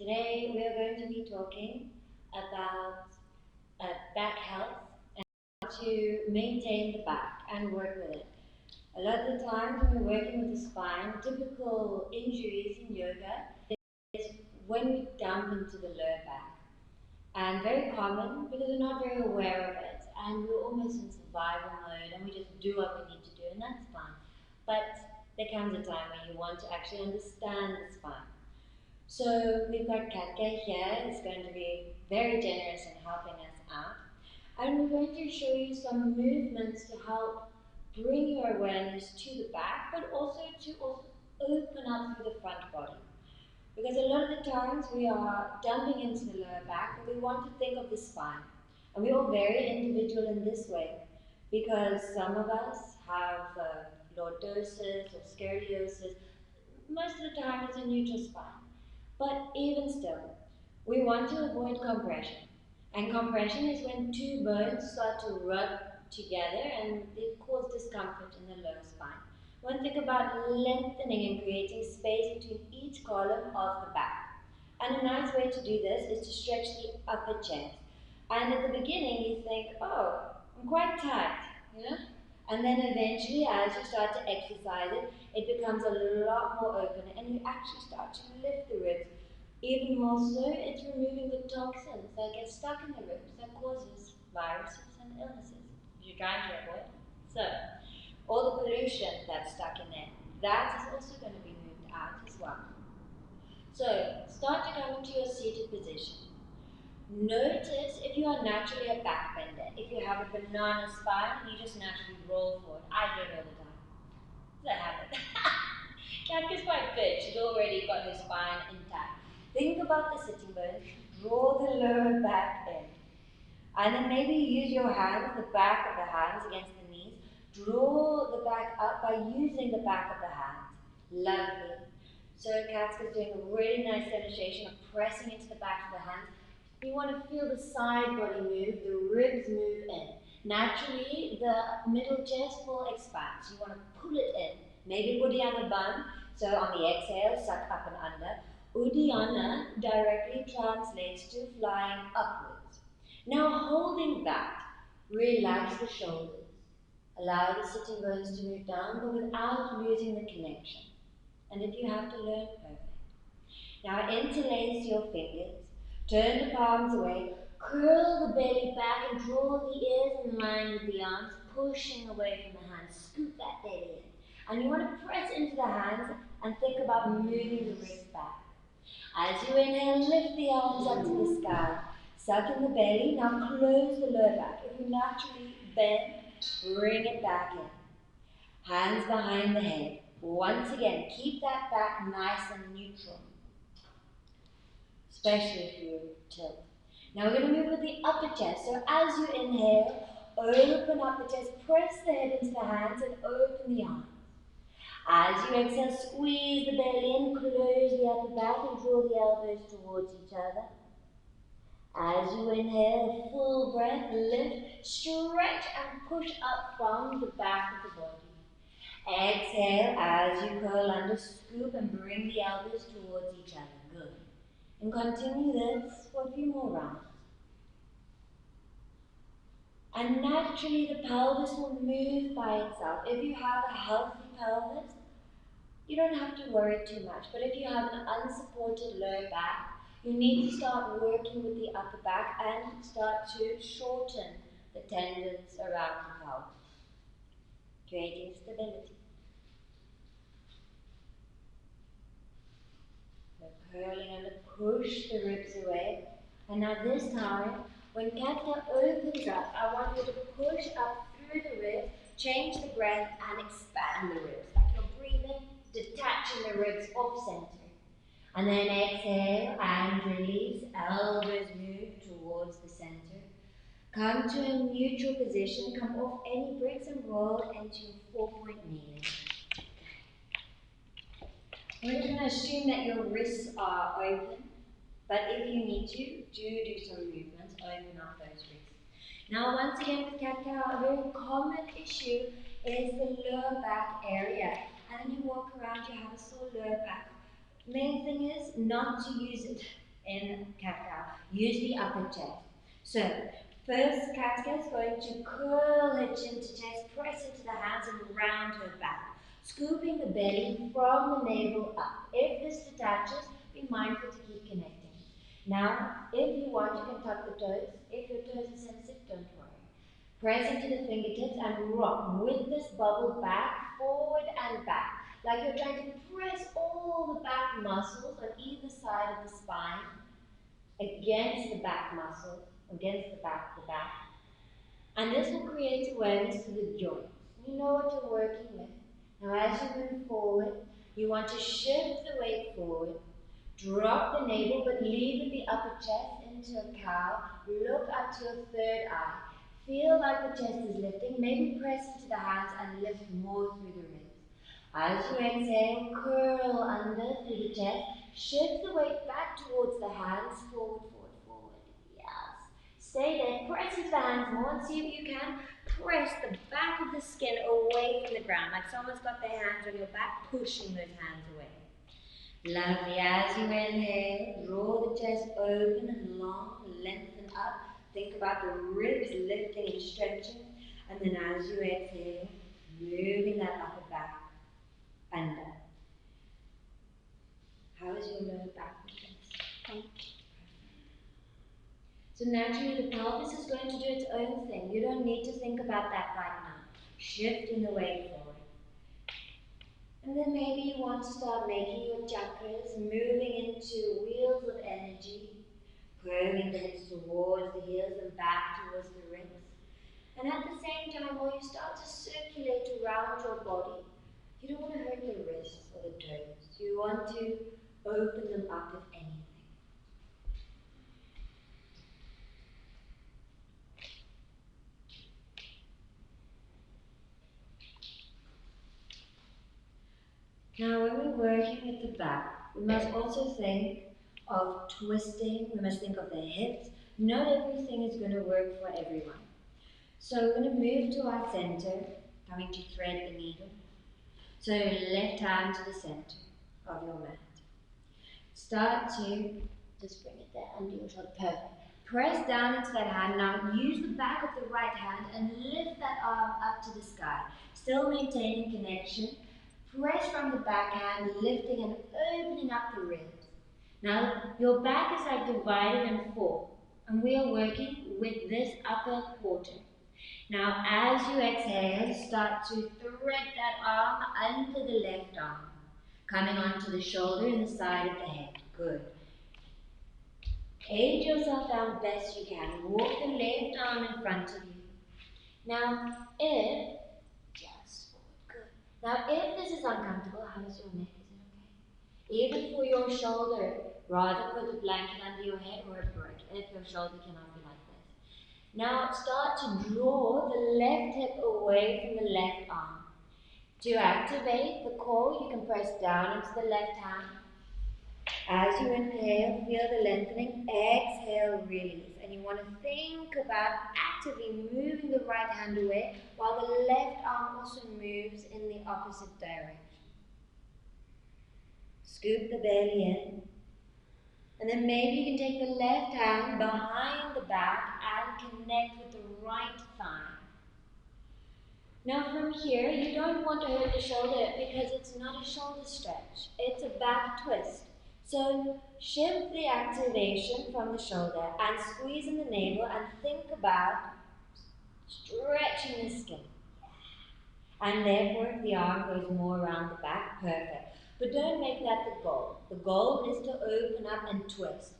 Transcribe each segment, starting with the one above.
Today we are going to be talking about back health and how to maintain the back and work with it. A lot of the times when we're working with the spine, typical injuries in yoga is when we dump into the lower back. And very common because we're not very aware of it and we're almost in survival mode and we just do what we need to do and that's fine. But there comes a time when you want to actually understand the spine. So we've got Katka here, who's going to be very generous in helping us out. And we're going to show you some movements to help bring your awareness to the back, but also to open up through the front body. Because a lot of the times we are dumping into the lower back, but we want to think of the spine. And we're all very individual in this way, because some of us have lordosis or scoliosis. Most of the time it's a neutral spine. But even still, we want to avoid compression. And compression is when two bones start to rub together and they cause discomfort in the lower spine. We want to think about lengthening and creating space between each column of the back. And a nice way to do this is to stretch the upper chest. And at the beginning you think, oh, I'm quite tight, you know? And then eventually, as you start to exercise it, it becomes a lot more open and you actually start to lift the ribs. Even more so, it's removing the toxins that get stuck in the ribs that causes viruses and illnesses you're trying to avoid. So, all the pollution that's stuck in there, that is also going to be moved out as well. So, start to come into your seated position. Notice if you are naturally a backbender, if you have a banana spine and you just naturally roll forward. I do it all the time. Does that happen? Katka's quite fit. She's already got her spine intact. Think about the sitting bones. Draw the lower back in. And then maybe use your hands, the back of the hands against the knees. Draw the back up by using the back of the hands. Lovely. So Katka's doing a really nice demonstration of pressing into the back of the hands. You want to feel the side body move, the ribs move in. Naturally, the middle chest will expand. So you want to pull it in. Maybe Uddiyana bun. So on the exhale, suck up and under. Uddiyana directly translates to flying upwards. Now holding that, relax the shoulders. Allow the sitting bones to move down, but without losing the connection. And if you have to learn, perfect. Now interlace your fingers. Turn the palms away, curl the belly back and draw the ears in line with the arms, pushing away from the hands. Scoop that belly in. And you want to press into the hands and think about moving the wrists back. As you inhale, lift the arms up to the sky. Suck in the belly, now close the lower back. If you naturally bend, bring it back in. Hands behind the head. Once again, keep that back nice and neutral, especially if you tilt. Now we're going to move with the upper chest. So as you inhale, open up the chest, press the head into the hands and open the arms. As you exhale, squeeze the belly in, close the upper back and draw the elbows towards each other. As you inhale, full breath, lift, stretch and push up from the back of the body. Exhale as you curl under, scoop and bring the elbows towards each other. Good. And continue this for a few more rounds. And naturally the pelvis will move by itself. If you have a healthy pelvis, you don't have to worry too much. But if you have an unsupported lower back, you need to start working with the upper back and start to shorten the tendons around the pelvis, creating stability. Curling under, push the ribs away. And now this time, when Katka opens up, I want you to push up through the ribs, change the breath, and expand the ribs. Like you're breathing, detaching the ribs off center. And then exhale and release, elbows move towards the center. Come to a neutral position, come off any bricks and roll into a 4-point kneeling. We're just going to assume that your wrists are open, but if you need to, do some movements, open up those wrists. Now once again with cat-cow, a very common issue is the lower back area. And then you walk around, you have a sore lower back. Main thing is not to use it in cat-cow. Use the upper chest. So, first cat-cow is going to curl her chin to chest, press into the hands and round her back, scooping the belly from the navel up. If this detaches, be mindful to keep connecting. Now, if you want, you can tuck the toes. If your toes are sensitive, don't worry. Press into the fingertips and rock with this bubble back, forward and back. Like you're trying to press all the back muscles on either side of the spine against the back muscles, against the back. And this will create awareness to the joints. You know what you're working with. Now as you move forward, you want to shift the weight forward, drop the navel but leave with the upper chest into a cow, look up to your third eye. Feel like the chest is lifting, maybe press into the hands and lift more through the ribs. As you exhale, curl under through the chest, shift the weight back towards the hands, forward. Yes. Stay there, press into the hands more and see if you can press the back of the skin away from the ground, like someone's got their hands on your back, pushing those hands away. Lovely. As you inhale, draw the chest open and long, lengthen up. Think about the ribs lifting and stretching. And then as you exhale, moving that upper back under. How is your lower back with this? So naturally the pelvis is going to do its own thing. You don't need to think about that right now. Shifting the weight forward. And then maybe you want to start making your chakras, moving into wheels of energy, curving the hips towards the heels and back towards the ribs. And at the same time, while you start to circulate around your body, you don't want to hurt the wrists or the toes. You want to open them up if anything. Now when we're working with the back, we must also think of twisting, we must think of the hips. Not everything is going to work for everyone. So we're going to move to our center, coming to thread the needle. So left hand to the center of your mat. Start to just bring it there under your shoulder. Perfect. Press down into that hand. Now use the back of the right hand and lift that arm up to the sky. Still maintaining connection. Press from the back hand, lifting and opening up the ribs. Now your back is like divided in four, and we are working with this upper quarter. Now as you exhale, start to thread that arm under the left arm, coming onto the shoulder and the side of the head. Good. Aid yourself down best you can. Walk the left arm in front of you. Now if this is uncomfortable, how is your neck? Is it okay? Even for your shoulder, rather put a blanket under your head or a brick if your shoulder cannot be like this. Now start to draw the left hip away from the left arm. To activate the core, you can press down into the left hand. As you inhale, feel the lengthening. Exhale, release. And you want to think about actively moving the right hand away while the left arm also moves in the opposite direction. Scoop the belly in. And then maybe you can take the left hand behind the back and connect with the right thigh. Now from here, you don't want to hurt the shoulder because it's not a shoulder stretch. It's a back twist. So shift the activation from the shoulder and squeeze in the navel and think about stretching the skin. And therefore, if the arm goes more around the back, perfect. But don't make that the goal. The goal is to open up and twist.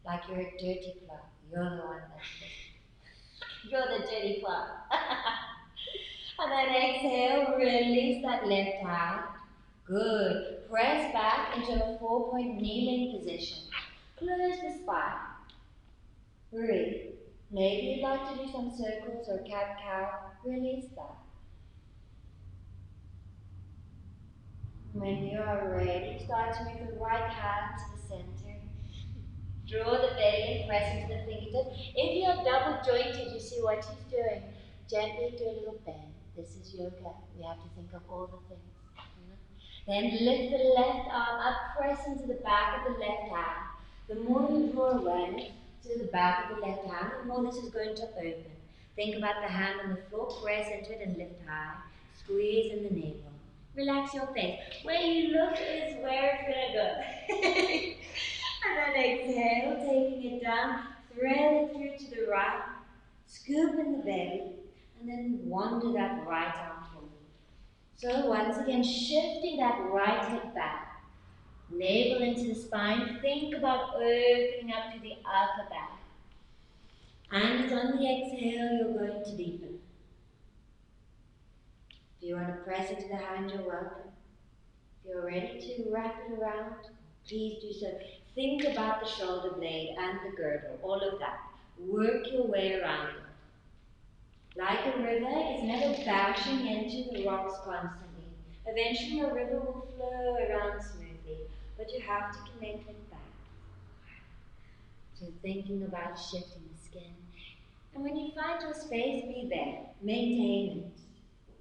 Like you're a dirty plug. You're the one that's twisting. You're the dirty plug. And then exhale, release that left hand. Good. Press back into a 4-point kneeling position. Close the spine. Breathe. Maybe you'd like to do some circles or cat-cow. Release that. When you are ready, start to move the right hand to the center. Draw the belly and press into the fingertips. If you are double jointed, you see what he's doing. Gently do a little bend. This is yoga. We have to think of all the things. Then lift the left arm up, press into the back of the left hand. The more you more awareness to the back of the left hand, the more this is going to open. Think about the hand on the floor, press into it and lift high. Squeeze in the navel. Relax your face. Where you look is where it's going to go. And then exhale, taking it down, thread it through to the right, scoop in the belly, and then wander that right arm forward. So once again, shifting that right hip back, navel into the spine. Think about opening up to the upper back. And on the exhale, you're going to deepen. If you want to press into the hand, you're welcome. If you're ready to wrap it around, please do so. Think about the shoulder blade and the girdle, all of that. Work your way around it. Like a river, it's never bashing into the rocks constantly. Eventually, a river will flow around smoothly, but you have to connect it back. So thinking about shifting the skin. And when you find your space, be there. Maintain it.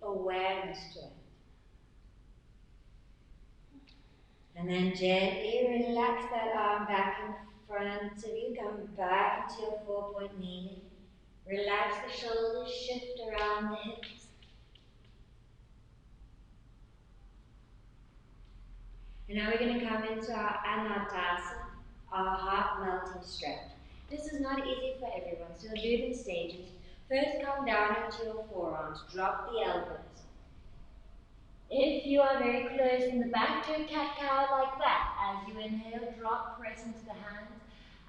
Awareness to it. And then gently relax that arm back in front of you. Come back into your 4-point kneeling. Relax the shoulders, shift around the hips. And now we're going to come into our Anatasana, our heart melting stretch. This is not easy for everyone, so we'll do it in stages. First, come down into your forearms, drop the elbows. If you are very close in the back, do a cat-cow like that. As you inhale, drop, press into the hands.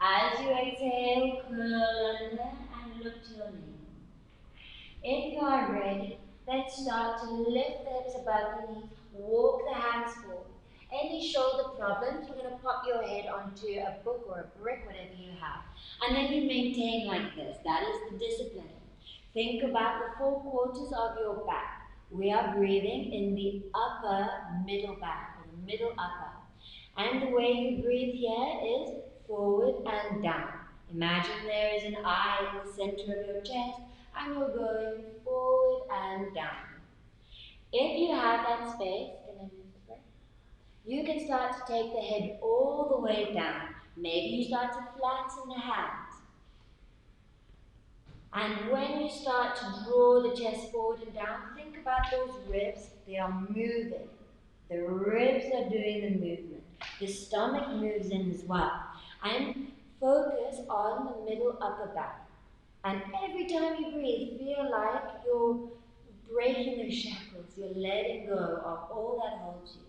As you exhale, curl under and look to your knee. If you are ready, then start to lift the hips above the knees, walk the hands forward. Any shoulder problems, we're going to pop your head onto a book or a brick, whatever you have. And then you maintain like this. That is the discipline. Think about the 4 quarters of your back. We are breathing in the upper middle back, or the middle upper. And the way you breathe here is forward and down. Imagine there is an eye in the center of your chest, and you're going forward and down. If you have that space, you can start to take the head all the way down. Maybe you start to flatten the hands. And when you start to draw the chest forward and down, think about those ribs. They are moving. The ribs are doing the movement. The stomach moves in as well. And focus on the middle upper back. And every time you breathe, feel like you're breaking the shackles. You're letting go of all that holds you.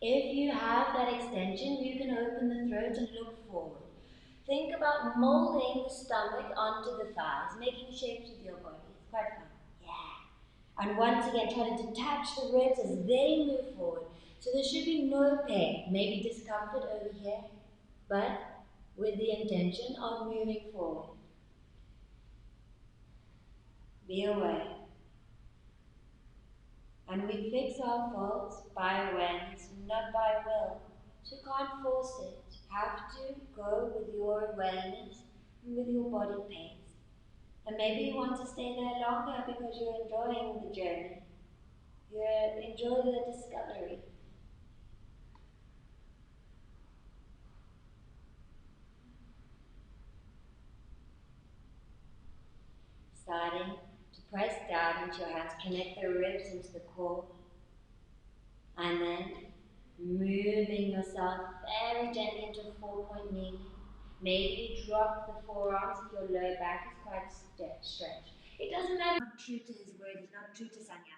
If you have that extension, you can open the throat and look forward. Think about molding the stomach onto the thighs, making shapes with your body. It's quite fun. Yeah. And once again, try to detach the ribs as they move forward. So there should be no pain, maybe discomfort over here, but with the intention of moving forward. Be aware. And we fix our faults by awareness, not by will. So you can't force it. You have to go with your awareness and with your body pace. And maybe you want to stay there longer because you're enjoying the journey. You enjoy the discovery. Starting to press down into your hands, connect the ribs into the core. And then moving yourself very gently into a 4-point knee. Maybe drop the forearms if your lower back is quite stretched. It doesn't matter. He's not true to his word, he's not true to Sanya.